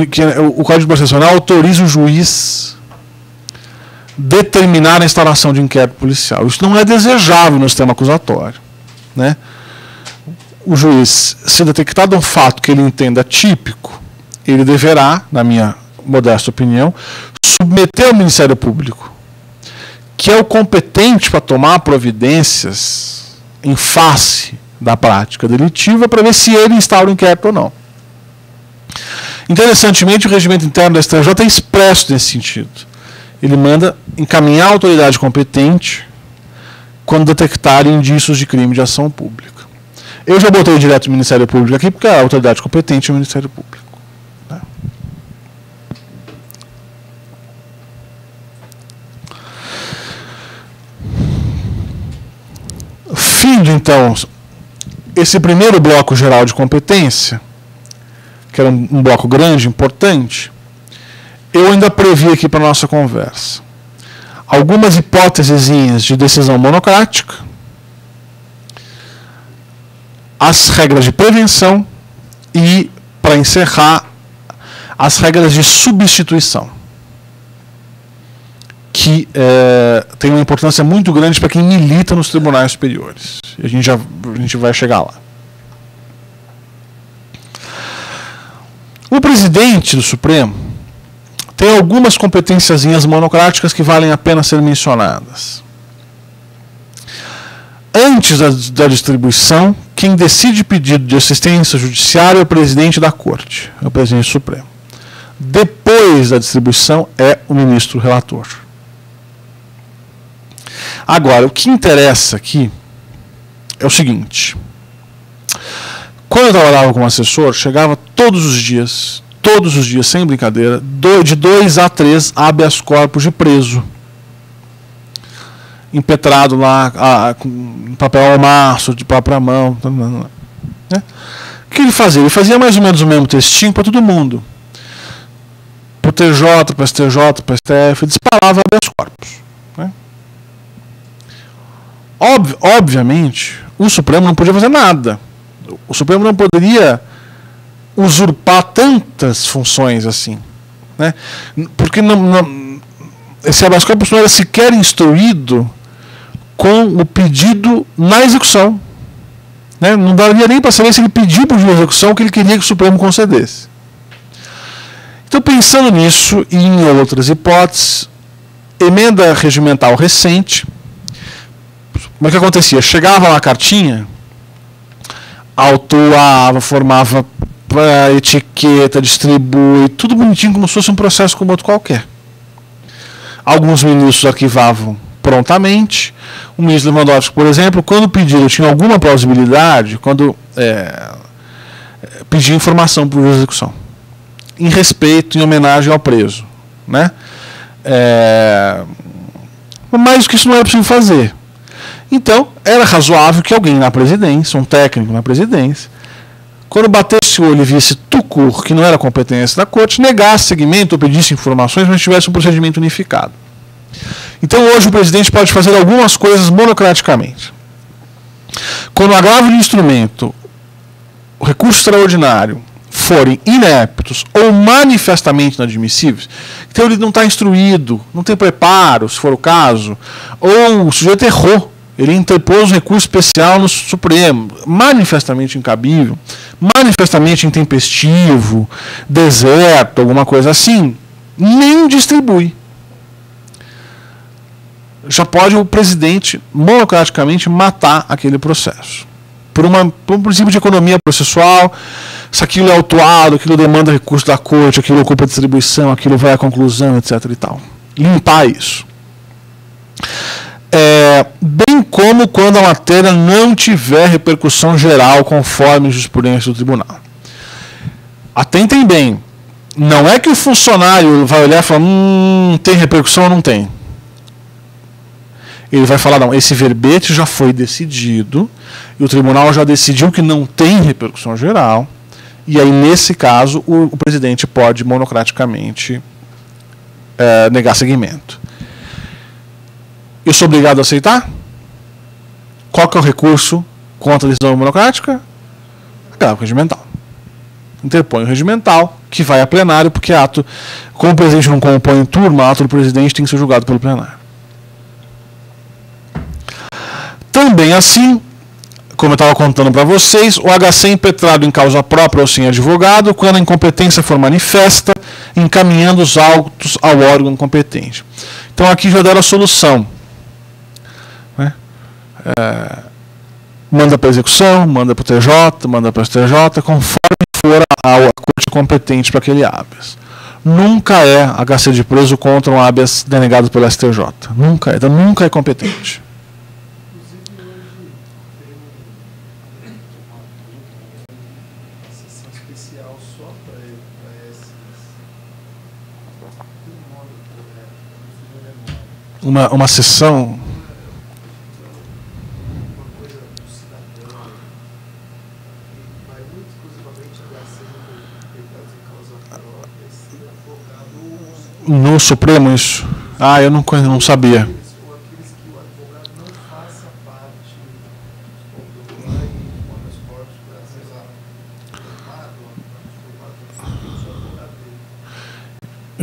o Código de Processo Penal autoriza o juiz determinar a instalação de inquérito policial. Isso não é desejável no sistema acusatório, né? O juiz, se detectado um fato que ele entenda típico, ele deverá, na minha modesta opinião, submeter ao Ministério Público, que é o competente para tomar providências em face da prática delitiva, para ver se ele instaura o inquérito ou não. Interessantemente, o regimento interno da STJ é expresso nesse sentido. Ele manda encaminhar a autoridade competente quando detectar indícios de crime de ação pública. Eu já botei direto o Ministério Público aqui, porque a autoridade competente é o Ministério Público. Né? Findo, então, esse primeiro bloco geral de competência, que era um bloco grande, importante, eu ainda previ aqui para a nossa conversa algumas hipóteses de decisão monocrática, as regras de prevenção e, para encerrar, as regras de substituição, que tem uma importância muito grande para quem milita nos tribunais superiores. A gente vai chegar lá. O presidente do Supremo tem algumas competênciazinhas monocráticas que valem a pena ser mencionadas. Antes da distribuição, quem decide pedido de assistência judiciária é o presidente da Corte, é o presidente Supremo. Depois da distribuição é o ministro relator. Agora, o que interessa aqui é o seguinte. Quando eu trabalhava como assessor, chegava todos os dias, sem brincadeira, de 2 a 3 habeas corpus de preso. Impetrado lá, com papel ao maço, de própria mão. Né? O que ele fazia? Ele fazia mais ou menos o mesmo textinho para todo mundo. Para o TJ, para o STJ, para o STF, disparava habeas corpus. Né? Obviamente, o Supremo não podia fazer nada. O Supremo não poderia usurpar tantas funções assim. Né? Porque esse habeas corpus não era sequer instruído com o pedido na execução. Né? Não daria nem para saber se ele pediu para a execução o que ele queria que o Supremo concedesse. Então, pensando nisso e em outras hipóteses, emenda regimental recente, como é que acontecia? Chegava uma cartinha, autuava, formava etiqueta, distribui, tudo bonitinho, como se fosse um processo como outro qualquer. Alguns ministros arquivavam prontamente. O ministro Lewandowski, por exemplo, quando pediu, tinha alguma plausibilidade, quando pedia informação para a execução, em respeito, em homenagem ao preso. Né? Mas que isso não era possível fazer. Então, era razoável que alguém na presidência, um técnico na presidência, quando batesse o olho e visse tucur, que não era competência da corte, negasse seguimento ou pedisse informações, mas tivesse um procedimento unificado. Então, hoje, o presidente pode fazer algumas coisas monocraticamente. Quando o agravo de instrumento, o recurso extraordinário, forem ineptos ou manifestamente inadmissíveis, então ele não está instruído, não tem preparo, se for o caso, ou o sujeito errou, ele interpôs um recurso especial no Supremo, manifestamente incabível, manifestamente intempestivo, deserto, alguma coisa assim, nem distribui. Já pode o presidente monocraticamente matar aquele processo. Por um princípio de economia processual, se aquilo é autuado, aquilo demanda recurso da corte, aquilo ocupa distribuição, aquilo vai à conclusão, etc. e tal. Limpar isso. Bem como quando a matéria não tiver repercussão geral conforme a jurisprudência do tribunal. Atentem bem, não é que o funcionário vai olhar e falar, tem repercussão ou não tem. Ele vai falar, não, esse verbete já foi decidido, e o tribunal já decidiu que não tem repercussão geral, e aí, nesse caso, o presidente pode monocraticamente negar seguimento. Eu sou obrigado a aceitar? Qual que é o recurso contra a decisão monocrática? Agravo regimental. interpõe o regimental, que vai a plenário, porque ato, como o presidente não compõe turma, ato do presidente tem que ser julgado pelo plenário. Também assim, como eu estava contando para vocês, o HC é impetrado em causa própria ou sem advogado, quando a incompetência for manifesta, encaminhando os autos ao órgão competente. Então aqui já deram a solução. Né? Manda para a execução, manda para o TJ, manda para o STJ, conforme for a corte competente para aquele habeas. Nunca é HC de preso contra um habeas denegado pelo STJ. Nunca é, então nunca é competente. Uma sessão. No Supremo isso? Ah, eu não sabia.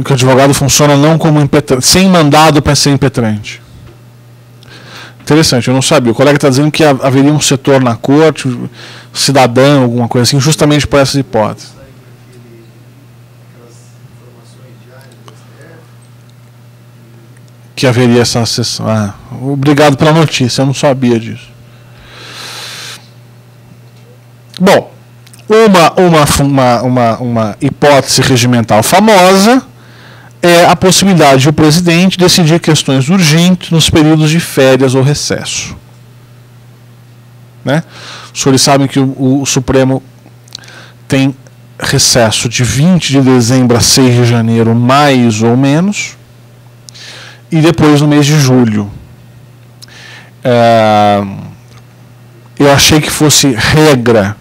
Que o advogado funciona não como impetrante, sem mandado para ser impetrante. Interessante, eu não sabia. O colega está dizendo que haveria um setor na corte, cidadão, alguma coisa assim, justamente por essas hipóteses. Que haveria essa sessão. Ah, obrigado pela notícia, eu não sabia disso. Bom, uma hipótese regimental famosa é a possibilidade de o presidente decidir questões urgentes nos períodos de férias ou recesso. Né? Os senhores sabem que o Supremo tem recesso de 20 de dezembro a 6 de janeiro, mais ou menos, e depois no mês de julho. Eu achei que fosse regra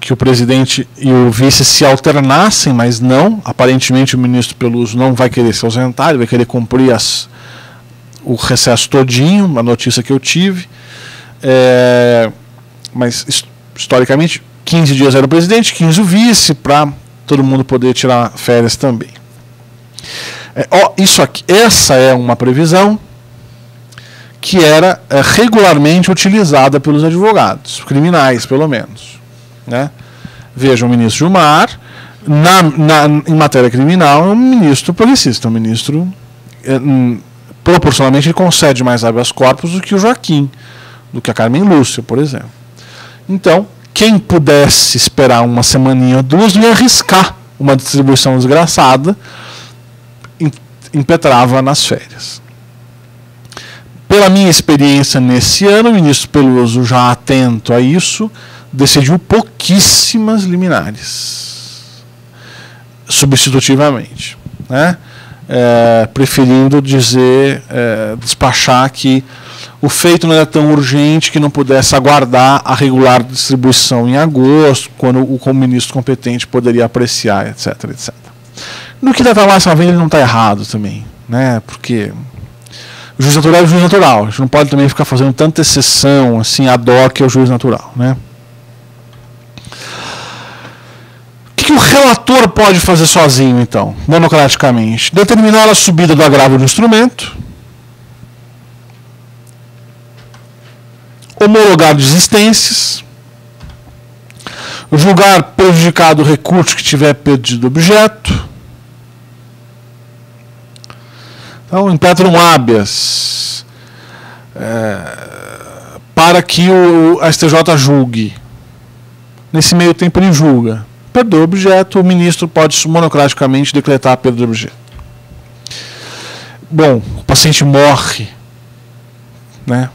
que o presidente e o vice se alternassem, mas não. Aparentemente o ministro Peluso não vai querer se ausentar, ele vai querer cumprir o recesso todinho, a notícia que eu tive. Mas, historicamente, 15 dias era o presidente, 15 o vice, para todo mundo poder tirar férias também. Isso aqui, essa é uma previsão que era regularmente utilizada pelos advogados, criminais pelo menos. Né? Veja, o ministro Gilmar, em matéria criminal, é um ministro progressista, um ministro, proporcionalmente, ele concede mais habeas corpus do que o Joaquim, do que a Carmen Lúcia, por exemplo. Então, quem pudesse esperar uma semaninha ou duas, não ia arriscar uma distribuição desgraçada, impetrava nas férias. Pela minha experiência nesse ano, o ministro Peluso, já atento a isso, decidiu pouquíssimas liminares, substitutivamente, né? Preferindo despachar que o feito não era tão urgente que não pudesse aguardar a regular distribuição em agosto, quando o ministro competente poderia apreciar, etc, etc. No que está lá, ele não está errado também, né? Porque o juiz natural é o juiz natural, a gente não pode também ficar fazendo tanta exceção assim ad hoc ao juiz natural, né? O que o relator pode fazer sozinho, então, monocraticamente? Determinar a subida do agravo do instrumento, homologar desistências, julgar prejudicado o recurso que tiver perdido objeto. Então, impetra um habeas para que a STJ julgue. Nesse meio tempo ele julga. Perdeu o objeto, o ministro pode monocraticamente decretar a perda do objeto. Bom, o paciente morre, né?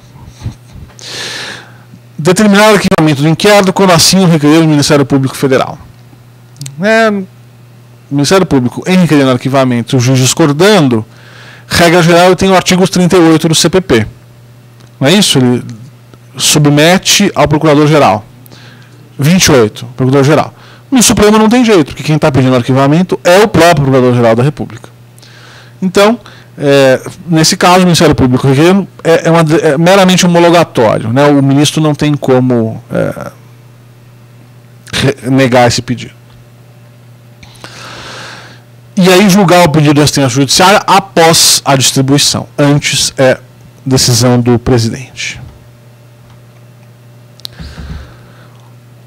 Determinar o arquivamento do inquérito quando assim o requerer o Ministério Público Federal. O Ministério Público, em requerendo arquivamento, o juiz discordando, regra geral, tem o artigo 38 do CPP. Não é isso? Ele submete ao Procurador-Geral. 28, Procurador-Geral. No Supremo não tem jeito, porque quem está pedindo arquivamento é o próprio Procurador-Geral da República. Então, nesse caso, o Ministério Público é meramente homologatório. Né? O ministro não tem como negar esse pedido. E aí julgar o pedido da assistência judiciária após a distribuição. Antes é decisão do presidente.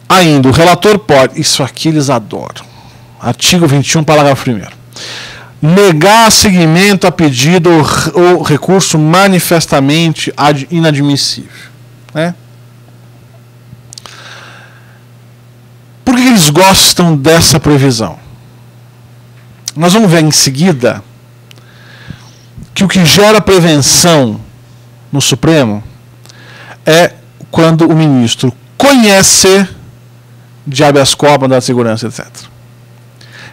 Ainda, o relator pode... Isso aqui eles adoram. Artigo 21, parágrafo 1º. Negar seguimento a pedido ou recurso manifestamente inadmissível. Né? Por que eles gostam dessa previsão? Nós vamos ver em seguida que o que gera prevenção no Supremo é quando o ministro conhece de habeas corpus, da segurança, etc.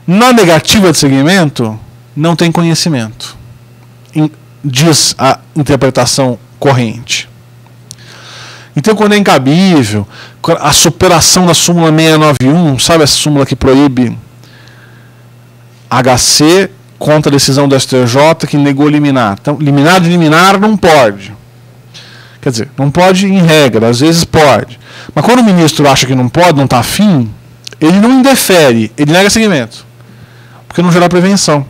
Na negativa de seguimento, não tem conhecimento, diz a interpretação corrente. Então, quando é incabível, a superação da súmula 691, sabe essa súmula que proíbe HC contra a decisão do STJ que negou liminar. Então, liminar de liminar não pode. Quer dizer, não pode em regra, às vezes pode. Mas quando o ministro acha que não pode, não está afim, ele não indefere, ele nega seguimento. Porque não gera prevenção.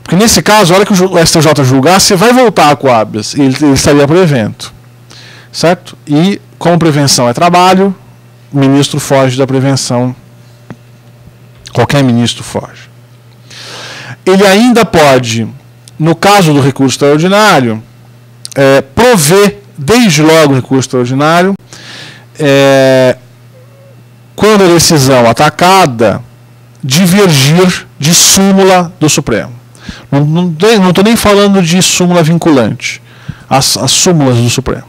Porque nesse caso, a hora que o STJ julgar, você vai voltar com o habeas, e ele estaria prevento. Certo? E, como prevenção é trabalho, o ministro foge da prevenção. Qualquer ministro foge. Ele ainda pode, no caso do recurso extraordinário, prover, desde logo o recurso extraordinário, quando a decisão atacada divergir de súmula do Supremo. Não estou nem falando de súmula vinculante, as súmulas do Supremo.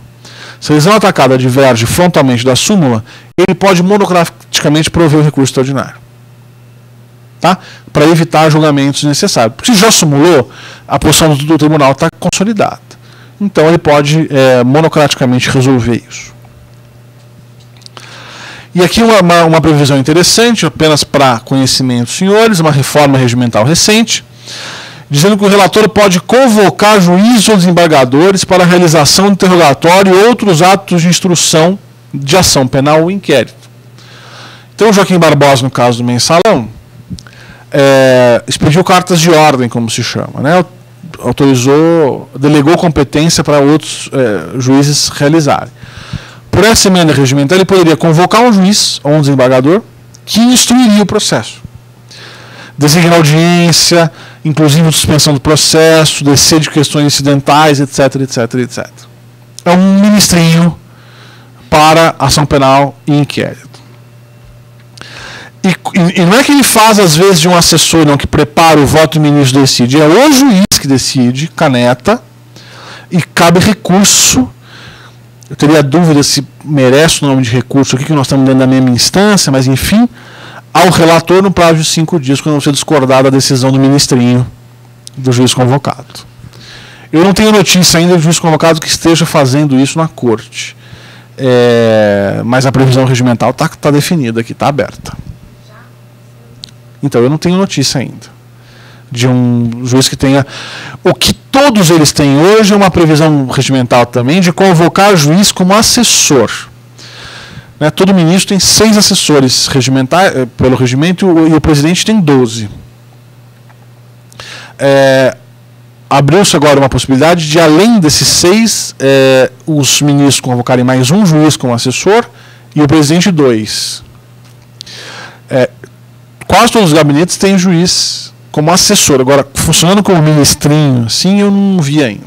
Se a decisão atacada diverge frontalmente da súmula, ele pode monocraticamente prover o recurso extraordinário. Tá? Para evitar julgamentos necessários. Porque se já simulou, a posição do tribunal está consolidada. Então ele pode monocraticamente resolver isso. E aqui uma previsão interessante, apenas para conhecimento, senhores, uma reforma regimental recente, dizendo que o relator pode convocar juízes ou desembargadores para a realização de interrogatório e outros atos de instrução de ação penal ou inquérito. Então, Joaquim Barbosa, no caso do mensalão, expediu cartas de ordem, como se chama, né? Delegou competência para outros juízes realizarem. Por essa emenda regimental, ele poderia convocar um juiz ou um desembargador que instruiria o processo. Designar audiência, inclusive suspensão do processo, descer de questões incidentais, etc, etc, etc. É um ministrinho para ação penal e inquérito. E não é que ele faz, às vezes, de um assessor, não, que prepara o voto e o ministro decide. É o juiz que decide, caneta, e cabe recurso. Eu teria dúvida se merece o nome de recurso aqui, que nós estamos dentro da mesma instância, mas, enfim, ao relator no prazo de 5 dias, quando você discordar da decisão do ministrinho do juiz convocado. Eu não tenho notícia ainda do juiz convocado que esteja fazendo isso na corte. Mas a previsão regimental está definida aqui, está aberta. Então, eu não tenho notícia ainda de um juiz que tenha... O que todos eles têm hoje é uma previsão regimental também de convocar juiz como assessor. Né? Todo ministro tem 6 assessores pelo regimento e o presidente tem 12. Abriu-se agora uma possibilidade de, além desses 6, os ministros convocarem mais um juiz como assessor e o presidente 2. Quase todos os gabinetes têm juiz como assessor. Agora, funcionando como ministrinho, assim, eu não vi ainda.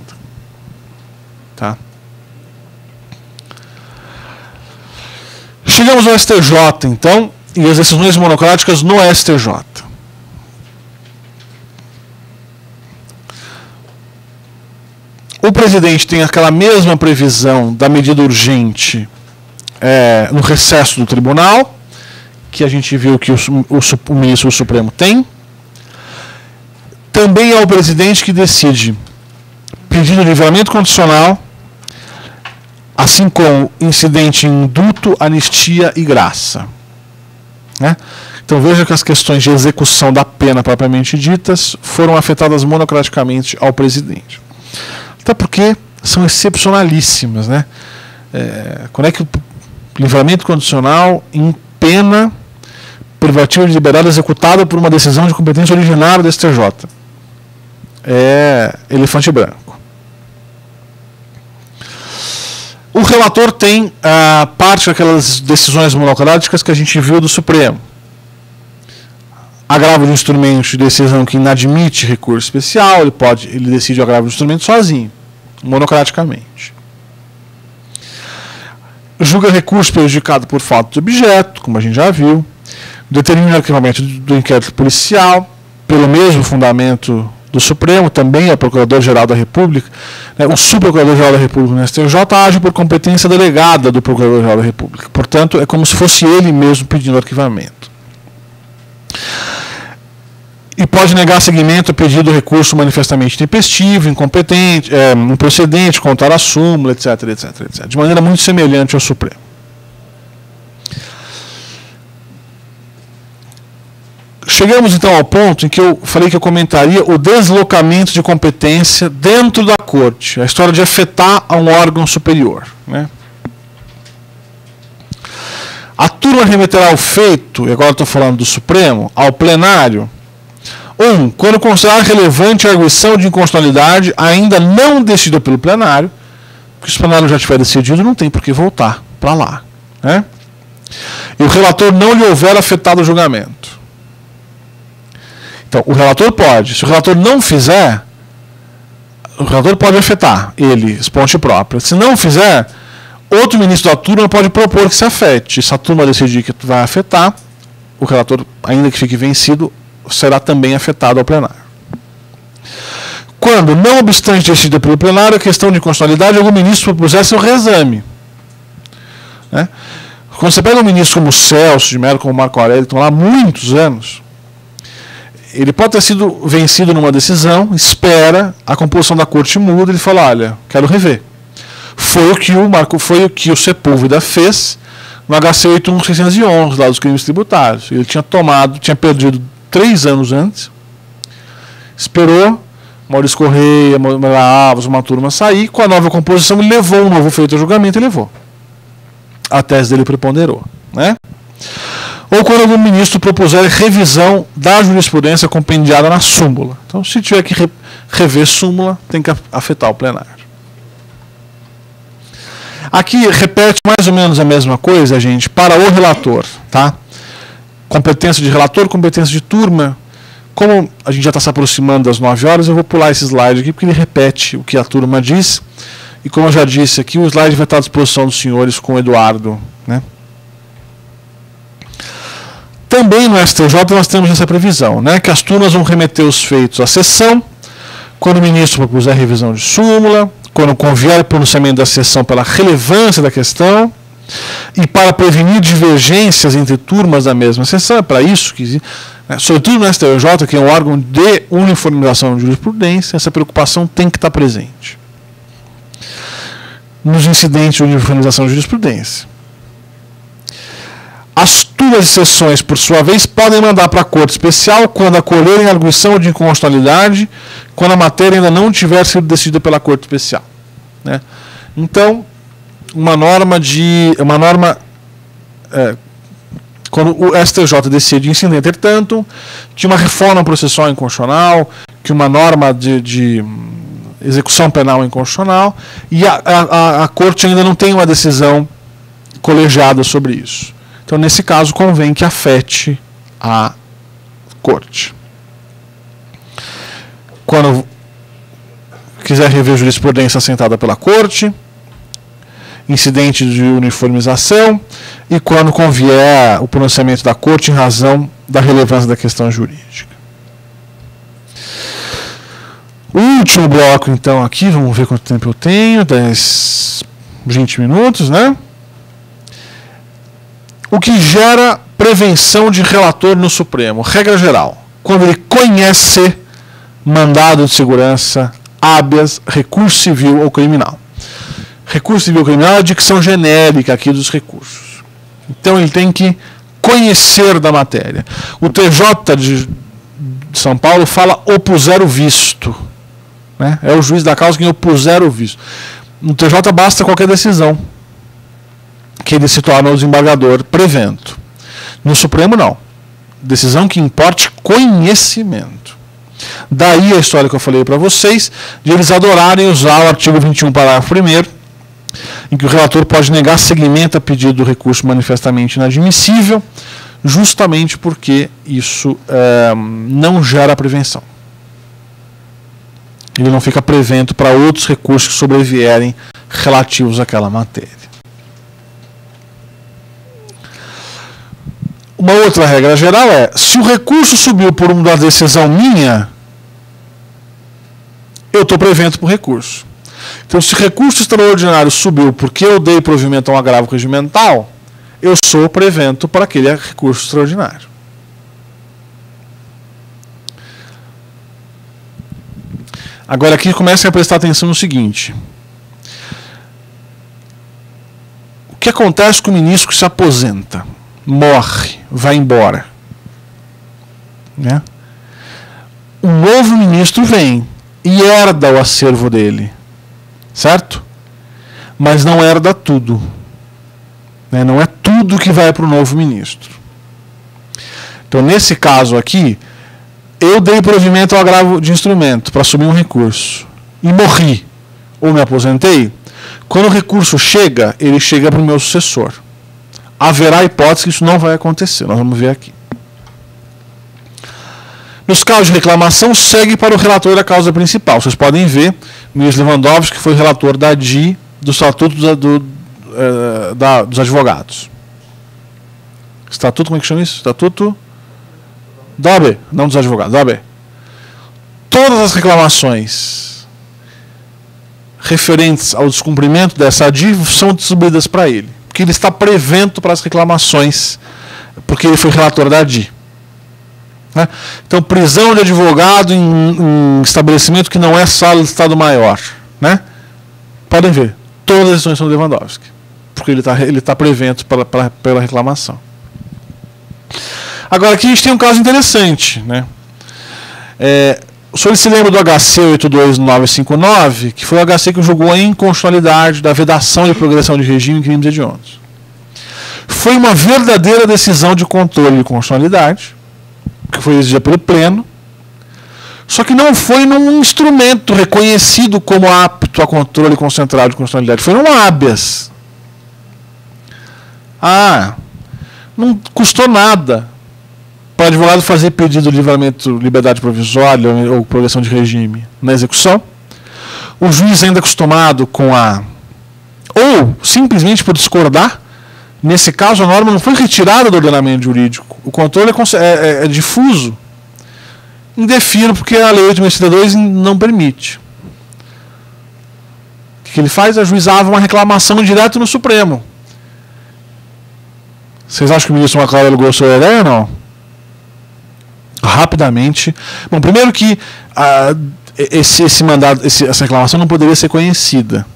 Tá? Chegamos ao STJ, então, e as decisões monocráticas no STJ. O presidente tem aquela mesma previsão da medida urgente no recesso do tribunal, que a gente viu que o ministro do Supremo tem. Também é o presidente que decide pedido de livramento condicional, assim como incidente em indulto, anistia e graça. Né? Então veja que as questões de execução da pena propriamente ditas foram afetadas monocraticamente ao presidente. Até porque são excepcionalíssimas. Né? Quando é que o livramento condicional impena privativa de liberdade executada por uma decisão de competência originária do STJ. É elefante branco. O relator tem parte daquelas decisões monocráticas que a gente viu do Supremo. Agravo de instrumento de decisão que inadmite recurso especial, ele decide o agravo de instrumento sozinho, monocraticamente. Julga recurso prejudicado por falta de objeto, como a gente já viu. Determina o arquivamento do inquérito policial, pelo mesmo fundamento do Supremo, também é Procurador-Geral da República. O Subprocurador-Geral da República no STJ age por competência delegada do Procurador-Geral da República. Portanto, é como se fosse ele mesmo pedindo arquivamento. E pode negar seguimento a pedido do recurso manifestamente intempestivo, incompetente, improcedente, contrário à súmula, etc, etc, etc. De maneira muito semelhante ao Supremo. Chegamos então ao ponto em que eu falei que eu comentaria o deslocamento de competência dentro da corte, a história de afetar a um órgão superior, né? A turma remeterá o feito, e agora estou falando do Supremo, ao plenário, quando considerar relevante a arguição de inconstitucionalidade ainda não decidida pelo plenário, porque se o plenário já tiver decidido, não tem por que voltar para lá, né? E o relator não lhe houver afetado o julgamento. Então, o relator pode. Se o relator não fizer, o relator pode afetar ele, esponte própria. Se não fizer, outro ministro da turma pode propor que se afete. Se a turma decidir que vai afetar, o relator, ainda que fique vencido, será também afetado ao plenário. Quando, não obstante decidida pelo plenário, a questão de constitucionalidade, algum ministro propusesse o reexame, né? Quando você pega um ministro como o Celso de Mello, como o Marco Aurélio, que estão lá há muitos anos, ele pode ter sido vencido numa decisão, espera, a composição da corte muda, ele fala, olha, quero rever. Foi o que o Sepúlveda fez no HC 81611, lá dos crimes tributários. Ele tinha perdido 3 anos antes, esperou Maurício Correia, Maria Alves, uma turma sair, com a nova composição ele levou um novo feito a julgamento e levou. A tese dele preponderou, né? Ou quando algum ministro propuser revisão da jurisprudência compendiada na súmula. Então, se tiver que rever súmula, tem que afetar o plenário. Aqui repete mais ou menos a mesma coisa, gente, para o relator, tá? Competência de relator, competência de turma. Como a gente já está se aproximando das 9 horas, eu vou pular esse slide aqui, porque ele repete o que a turma diz. E como eu já disse aqui, o slide vai estar à disposição dos senhores com o Eduardo, né? Também no STJ nós temos essa previsão, né, que as turmas vão remeter os feitos à sessão, quando o ministro propuser revisão de súmula, quando convier o pronunciamento da sessão pela relevância da questão, e para prevenir divergências entre turmas da mesma sessão, é para isso que, né, sobretudo no STJ, que é um órgão de uniformização de jurisprudência, essa preocupação tem que estar presente. Nos incidentes de uniformização de jurisprudência. As turmas de sessões, por sua vez, podem mandar para a Corte Especial quando acolherem a arguição de inconstitucionalidade, quando a matéria ainda não tiver sido decidida pela Corte Especial, né? Então, quando o STJ decide incidente, entretanto, que uma reforma processual inconstitucional, que uma norma de execução penal inconstitucional, e a Corte ainda não tem uma decisão colegiada sobre isso. Então, nesse caso, convém que afete a Corte. Quando quiser rever jurisprudência assentada pela Corte, incidente de uniformização, e quando convier o pronunciamento da Corte em razão da relevância da questão jurídica. O último bloco, então, aqui, vamos ver quanto tempo eu tenho, 20 minutos, né? O que gera prevenção de relator no Supremo? Regra geral, quando ele conhece mandado de segurança, habeas, recurso civil ou criminal. Recurso civil ou criminal é a dicção genérica aqui dos recursos. Então ele tem que conhecer da matéria. O TJ de São Paulo fala opuser o visto, né? É o juiz da causa quem opuser o visto. No TJ basta qualquer decisão que ele se torna o desembargador prevento. No Supremo, não. decisão que importe conhecimento. Daí a história que eu falei para vocês, de eles adorarem usar o artigo 21, parágrafo 1º, em que o relator pode negar seguimento a pedido do recurso manifestamente inadmissível, justamente porque isso não gera prevenção. Ele não fica prevento para outros recursos que sobrevierem relativos àquela matéria. Uma outra regra geral é, se o recurso subiu por uma decisão minha, eu estou prevento por recurso. Então, se recurso extraordinário subiu porque eu dei provimento a um agravo regimental, eu sou prevento para aquele recurso extraordinário. Agora aqui comecem a prestar atenção no seguinte. O que acontece com o ministro que se aposenta? Morre, vai embora. Né? Um novo ministro vem e herda o acervo dele. Certo? Mas não herda tudo. Né? Não é tudo que vai para o novo ministro. Então, nesse caso aqui, eu dei provimento ao agravo de instrumento para assumir um recurso e morri, ou me aposentei. Quando o recurso chega, ele chega para o meu sucessor. Haverá hipótese que isso não vai acontecer, nós vamos ver aqui. Nos casos de reclamação, segue para o relator da causa principal. Vocês podem ver, o ministro Lewandowski, que foi relator da DI, do Estatuto dos Advogados. Estatuto, como é que chama isso? Estatuto da OAB, não dos advogados, da OAB. Todas as reclamações referentes ao descumprimento dessa DI são distribuídas para ele, porque ele está prevento para as reclamações, porque ele foi relator da DI. Né? Então, prisão de advogado em estabelecimento que não é sala de Estado-Maior. Né? Podem ver, todas as decisões são do Lewandowski, porque ele tá prevento pela reclamação. Agora, aqui a gente tem um caso interessante. Né? O senhor se lembra do HC 82959, que foi o HC que julgou a inconstitucionalidade da vedação de progressão de regime em crimes hediondos. Foi uma verdadeira decisão de controle de constitucionalidade, que foi exigida pelo Pleno, só que não foi num instrumento reconhecido como apto a controle concentrado de constitucionalidade, foi num habeas. Não custou nada para o advogado fazer pedido de livramento, liberdade provisória ou progressão de regime na execução. O juiz ainda acostumado com ou simplesmente por discordar. Nesse caso, a norma não foi retirada do ordenamento jurídico. O controle é difuso. Indefiro, porque a Lei 8.632 não permite. O que ele faz? Ajuizava uma reclamação direto no Supremo. Vocês acham que o ministro Maclau alegou sua ideia ou não? Rapidamente. Bom, primeiro que esse mandado, essa reclamação não poderia ser conhecida.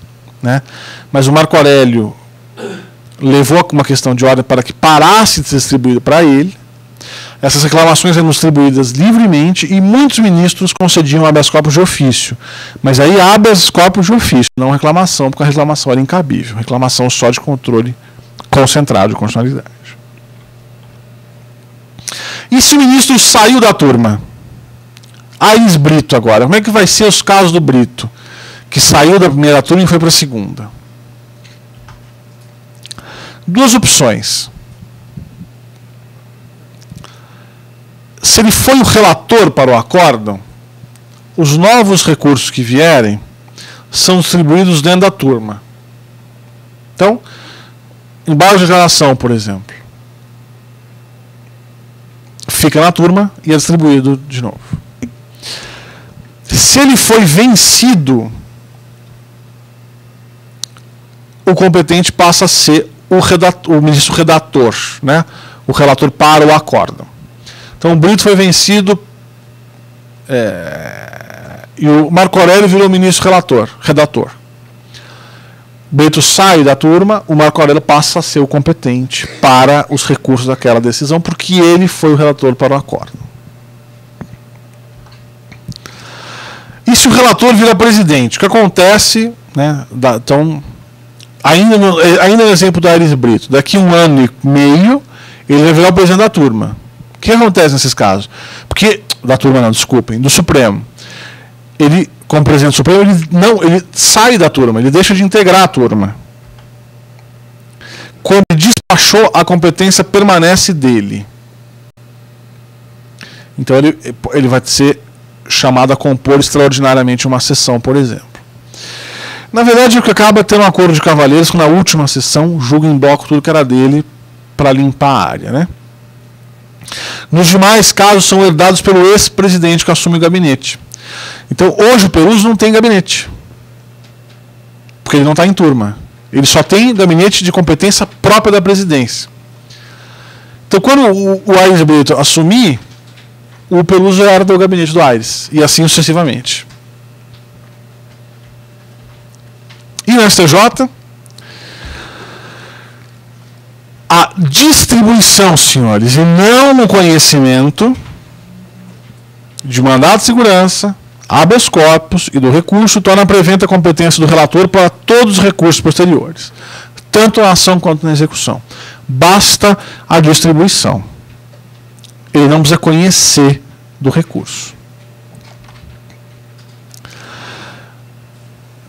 Né? Mas o Marco Aurélio levou uma questão de ordem para que parasse de ser distribuído para ele. Essas reclamações eram distribuídas livremente e muitos ministros concediam habeas corpus de ofício. Mas aí habeas corpus de ofício, não reclamação, porque a reclamação era incabível. Reclamação só de controle concentrado de constitucionalidade. E se o ministro saiu da turma? Aires Brito agora. Como é que vai ser os casos do Brito? Que saiu da primeira turma e foi para a segunda. Duas opções. Se ele foi o relator para o acórdão, os novos recursos que vierem são distribuídos dentro da turma. Então, embargo de declaração, por exemplo, fica na turma e é distribuído de novo. Se ele foi vencido, o competente passa a ser o ministro redator, né? O relator para o acórdão. Então o Brito foi vencido e o Marco Aurélio virou ministro redator. Brito sai da turma, o Marco Aurélio passa a ser o competente para os recursos daquela decisão, porque ele foi o relator para o acórdão. E se o relator vira presidente? O que acontece, né? Então, ainda no exemplo do Aires Brito, daqui a 1 ano e meio, ele vai virar o presidente da turma. que acontece nesses casos? Porque, da turma não, desculpem, do Supremo. Ele, como presidente do Supremo, ele sai da turma, ele deixa de integrar a turma. Quando ele despachou, a competência permanece dele. Então ele vai ser chamado a compor extraordinariamente uma sessão, por exemplo. Na verdade, o que acaba tendo um acordo de cavalheiros que na última sessão julga em bloco tudo que era dele para limpar a área, né? Nos demais casos são herdados pelo ex-presidente que assume o gabinete. Então hoje o Peluso não tem gabinete, porque ele não está em turma. Ele só tem gabinete de competência própria da presidência. Então quando o Aires Brito assumir, o Peluso herda o gabinete do Aires, e assim sucessivamente. E no STJ, a distribuição, senhores, e não no conhecimento de mandado de segurança, habeas corpus e do recurso torna preventa a competência do relator para todos os recursos posteriores, tanto na ação quanto na execução. Basta a distribuição. Ele não precisa conhecer do recurso.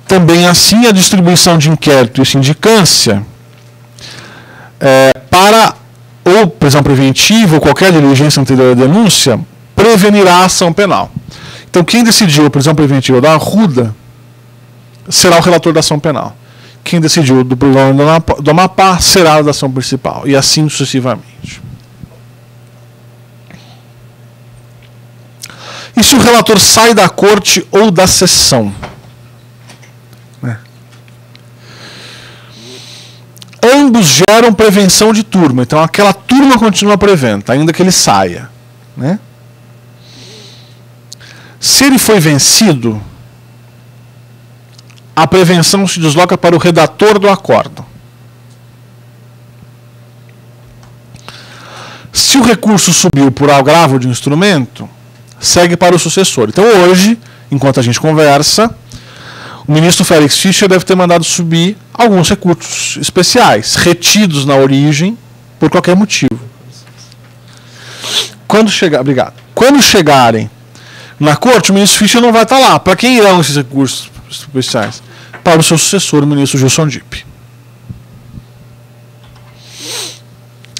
Também assim a distribuição de inquérito e sindicância para ou prisão preventiva ou qualquer diligência anterior à denúncia prevenirá a ação penal. Então quem decidiu a prisão preventiva da Arruda será o relator da ação penal. Quem decidiu do problema do Amapá será a da ação principal. E assim sucessivamente. E se o relator sai da corte ou da sessão? Ambos geram prevenção de turma. Então aquela turma continua preventa, ainda que ele saia. Né? Se ele foi vencido, a prevenção se desloca para o redator do acórdão. Se o recurso subiu por agravo de instrumento, segue para o sucessor. Então hoje, enquanto a gente conversa, o ministro Félix Fischer deve ter mandado subir alguns recursos especiais, retidos na origem, por qualquer motivo. Quando chegarem na corte, o ministro Fischer não vai estar lá. Para quem irão esses recursos especiais? Para o seu sucessor, o ministro Gilson Dipp.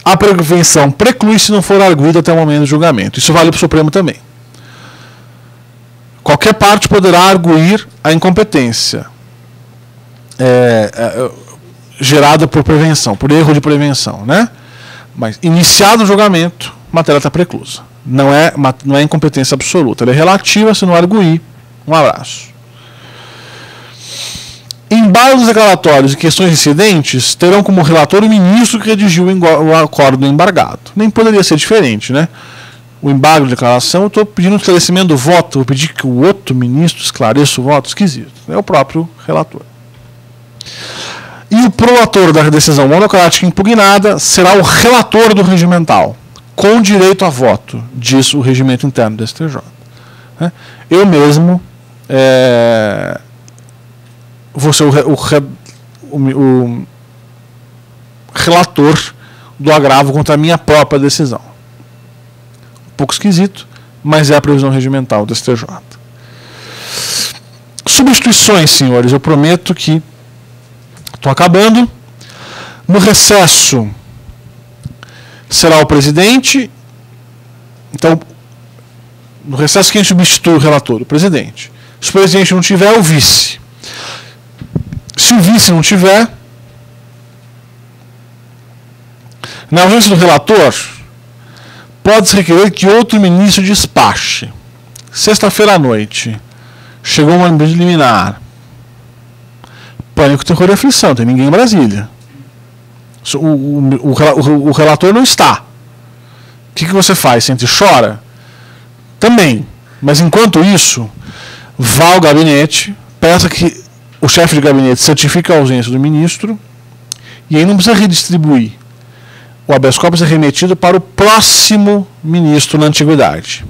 A prevenção preclui se não for arguida até o momento do julgamento. Isso vale para o Supremo também. Qualquer parte poderá arguir a incompetência gerada por prevenção, por erro de prevenção, né? Mas iniciado o julgamento, a matéria está preclusa. Não é incompetência absoluta, ela é relativa, se não arguir. Um abraço. Embargos declaratórios e questões incidentes terão como relator o ministro que redigiu o acórdão embargado. Nem poderia ser diferente, né? O embargo de declaração, eu estou pedindo o esclarecimento do voto, vou pedir que o outro ministro esclareça o voto, esquisito. É o próprio relator. E o prolator da decisão monocrática impugnada será o relator do regimental, com direito a voto, diz o regimento interno do STJ. Eu mesmo vou ser o relator do agravo contra a minha própria decisão. Um pouco esquisito, mas é a previsão regimental do STJ. Substituições, senhores, eu prometo que estou acabando. No recesso será o presidente. Então, no recesso quem substitui o relator? O presidente. Se o presidente não tiver, é o vice. Se o vice não tiver, na ausência do relator, pode-se requerer que outro ministro despache. Sexta-feira à noite, chegou uma liminar. Pânico, terror e aflição, tem ninguém em Brasília. O relator não está. O que você faz? Sente e chora? Também. Mas enquanto isso, vá ao gabinete, peça que o chefe de gabinete certifique a ausência do ministro, e aí não precisa redistribuir. O habeas corpus é remetido para o próximo ministro na antiguidade.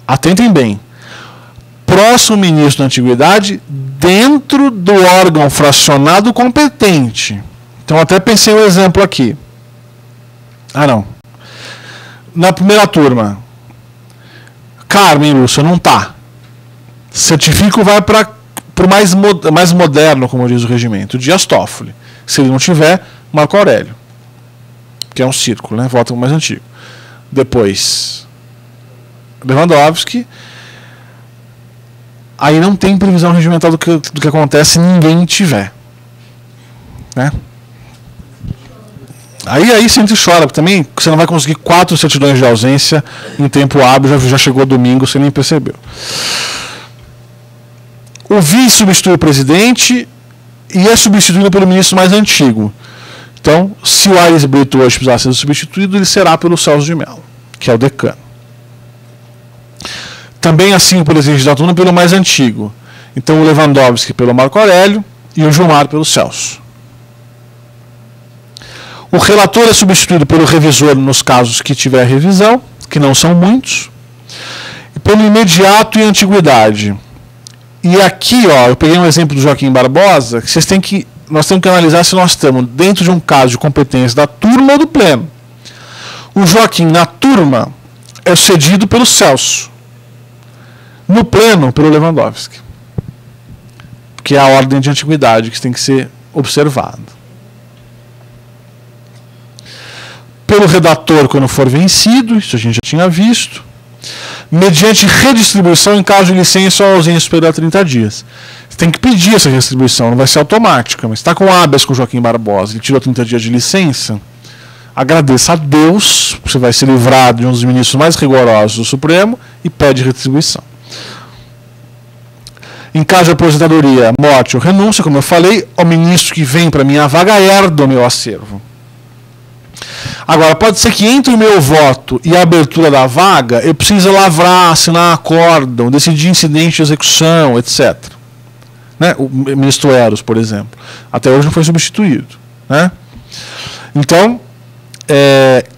Atentem bem. Próximo ministro na antiguidade dentro do órgão fracionado competente. Então até pensei um exemplo aqui. na primeira turma. Carmen Lúcia não está. Certifico vai para o mais moderno, como diz o regimento, Dias Toffoli. Se ele não tiver, Marco Aurélio, que é um círculo, né? Volta mais antigo. Depois, Lewandowski. Aí não tem previsão regimental do que acontece se ninguém tiver, né? Aí sempre chora, porque também você não vai conseguir 4 certidões de ausência em tempo hábil, já chegou domingo, você nem percebeu. O vice substitui o presidente e é substituído pelo ministro mais antigo. Então, se o Aires Brito hoje precisar ser substituído, ele será pelo Celso de Mello, que é o decano. Também assim o presidente da turma pelo mais antigo. Então, o Lewandowski pelo Marco Aurélio e o Gilmar pelo Celso. O relator é substituído pelo revisor nos casos que tiver revisão, que não são muitos, e pelo imediato e antiguidade. E aqui, ó, eu peguei um exemplo do Joaquim Barbosa, que nós temos que analisar se nós estamos dentro de um caso de competência da turma ou do pleno. O Joaquim, na turma, é cedido pelo Celso. No pleno, pelo Lewandowski. Que é a ordem de antiguidade que tem que ser observada. Pelo redator quando for vencido, isso a gente já tinha visto, mediante redistribuição em caso de licença ou ausência superior a 30 dias. Você tem que pedir essa redistribuição, não vai ser automática, mas está com habeas com o Joaquim Barbosa, ele tirou 30 dias de licença, agradeça a Deus, você vai ser livrado de um dos ministros mais rigorosos do Supremo e pede redistribuição. Em caso de aposentadoria, morte ou renúncia, como eu falei, o ministro que vem para minha vaga herda o meu acervo. Agora, pode ser que entre o meu voto e a abertura da vaga, eu precise lavrar, assinar acórdão, decidir incidente de execução, etc. Né? O ministro Eros, por exemplo. Até hoje não foi substituído. Né? Então,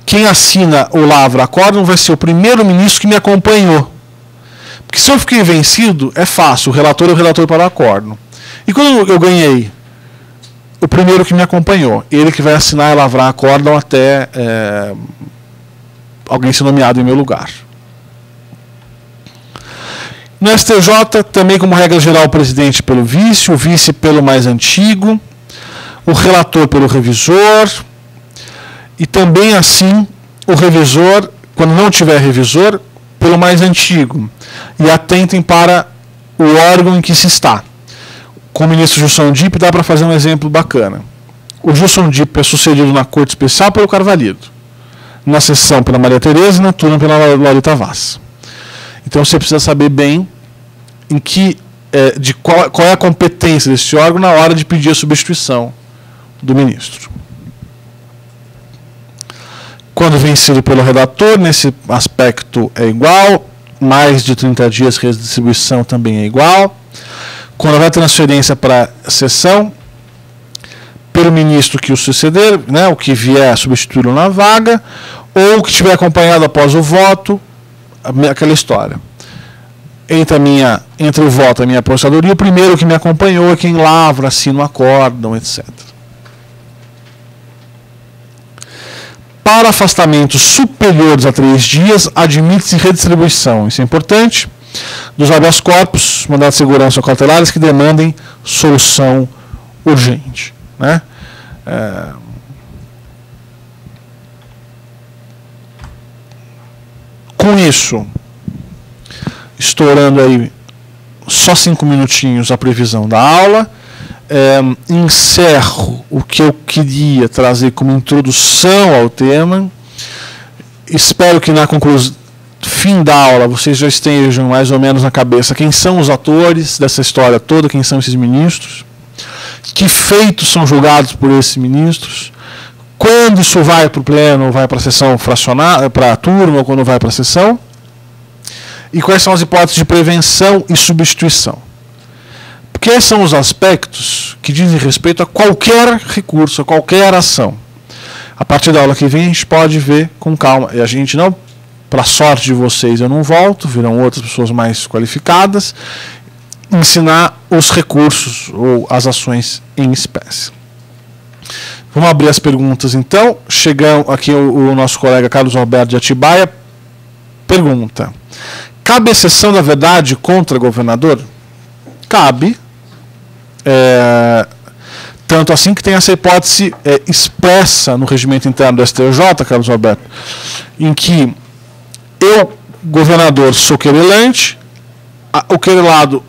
quem assina ou lavra acórdão vai ser o primeiro-ministro que me acompanhou. Porque se eu fiquei vencido, é fácil. O relator é o relator para o acórdão. E quando eu ganhei? O primeiro que me acompanhou, ele que vai assinar e lavrar acórdão até alguém ser nomeado em meu lugar. No STJ, também como regra geral, o presidente pelo vice, o vice pelo mais antigo, o relator pelo revisor, e também assim o revisor, quando não tiver revisor, pelo mais antigo. E atentem para o órgão em que se está. Com o ministro Gilson Dipp dá para fazer um exemplo bacana. O Gilson Dipp é sucedido na Corte Especial pelo Carvalho, na sessão pela Maria Tereza e na turma pela Laurita Vaz. Então você precisa saber bem qual é a competência desse órgão na hora de pedir a substituição do ministro. Quando vencido pelo redator, nesse aspecto é igual, mais de 30 dias redistribuição também é igual. Quando houver transferência para sessão, pelo ministro que o suceder, né, o que vier substituí-lo na vaga, ou que estiver acompanhado após o voto, aquela história. Entre o voto e a minha aposentadoria, o primeiro que me acompanhou é quem lavra, assina o acórdão, etc. Para afastamentos superiores a 3 dias, admite-se redistribuição. Isso é importante. Dos habeas corpus, mandados de segurança ou cautelares que demandem solução urgente. Né? Com isso, estourando aí só 5 minutinhos a previsão da aula, encerro o que eu queria trazer como introdução ao tema. Espero que na conclusão, fim da aula, vocês já estejam mais ou menos na cabeça quem são os atores dessa história toda, quem são esses ministros, que feitos são julgados por esses ministros, quando isso vai para o pleno, vai para a sessão fracionada, para a turma, ou quando vai para a sessão, e quais são as hipóteses de prevenção e substituição. Porque esses são os aspectos que dizem respeito a qualquer recurso, a qualquer ação. A partir da aula que vem, a gente pode ver com calma. E a gente não, para sorte de vocês, eu não volto, virão outras pessoas mais qualificadas, ensinar os recursos ou as ações em espécie. Vamos abrir as perguntas, então. Chegamos aqui o nosso colega Carlos Alberto de Atibaia. Pergunta: cabe exceção da verdade contra governador? Cabe. Tanto assim que tem essa hipótese expressa no regimento interno do STJ, Carlos Alberto, em que eu, governador, sou querelante, o querelado